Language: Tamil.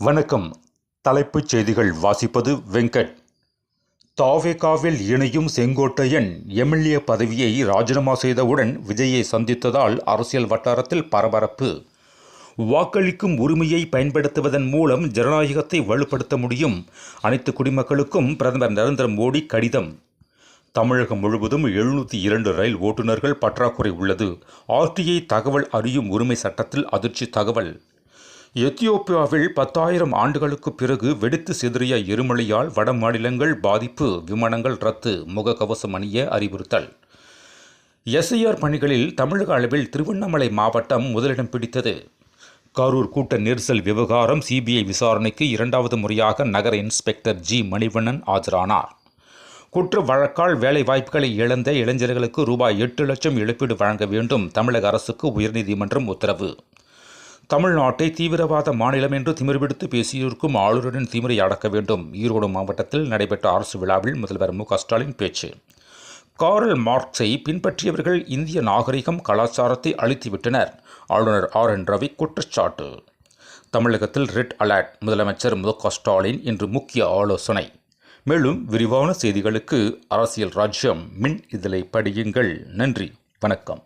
வணக்கம். தலைப்புச் செய்திகள் வாசிப்பது வெங்கட். தாவேகாவில் இணையும் செங்கோட்டையன் எம்எல்ஏ பதவியை ராஜினாமா செய்தவுடன் விஜயை சந்தித்ததால் அரசியல் வட்டாரத்தில் பரபரப்பு. வாக்களிக்கும் உரிமையை பயன்படுத்துவதன் மூலம் ஜனநாயகத்தை வலுப்படுத்த முடியும். அனைத்து குடிமக்களுக்கும் பிரதமர் நரேந்திர மோடி கடிதம். தமிழகம் முழுவதும் 702 ரயில் ஓட்டுநர்கள் பற்றாக்குறை உள்ளது. ஆர்டிஐ தகவல் அறியும் உரிமை சட்டத்தில் அதிர்ச்சி தகவல். எத்தியோப்பியாவில் 10,000 ஆண்டுகளுக்கு பிறகு வெடித்து சிதறிய எரிமலையால் வட மாநிலங்கள் பாதிப்பு. விமானங்கள் ரத்து. முகக்கவசம் அணிய அறிவுறுத்தல். எஸ்ஐஆர் பணிகளில் தமிழக அளவில் திருவண்ணாமலை மாவட்டம் முதலிடம் பிடித்தது. கரூர் கூட்ட நெரிசல் விவகாரம் சிபிஐ விசாரணைக்கு 2வது முறையாக நகர இன்ஸ்பெக்டர் ஜி மணிவண்ணன் ஆஜரானார். குற்ற வழக்கால் வேலை வாய்ப்புகளை இழந்த இளைஞர்களுக்கு ரூபாய் 8 லட்சம் இழப்பீடு வழங்க வேண்டும். தமிழக அரசுக்கு உயர்நீதிமன்றம் உத்தரவு. தமிழ்நாட்டை தீவிரவாத மாநிலம் என்று திமிர்பிடித்து பேசியிருக்கும் ஆளுநரின் திமிரை அடக்க வேண்டும். ஈரோடு மாவட்டத்தில் நடைபெற்ற அரசு விழாவில் முதல்வர் மு க ஸ்டாலின் பேச்சு. காரல் மார்க்ஸை பின்பற்றியவர்கள் இந்திய நாகரிகம் கலாச்சாரத்தை அழித்துவிட்டனர். ஆளுநர் RN ரவி குற்றச்சாட்டு. தமிழகத்தில் ரெட் அலர்ட். முதலமைச்சர் மு க ஸ்டாலின் இன்று முக்கிய ஆலோசனை. மேலும் விரிவான செய்திகளுக்கு அரசியல் ராஜ்யம் மின் இதழை படியுங்கள். நன்றி, வணக்கம்.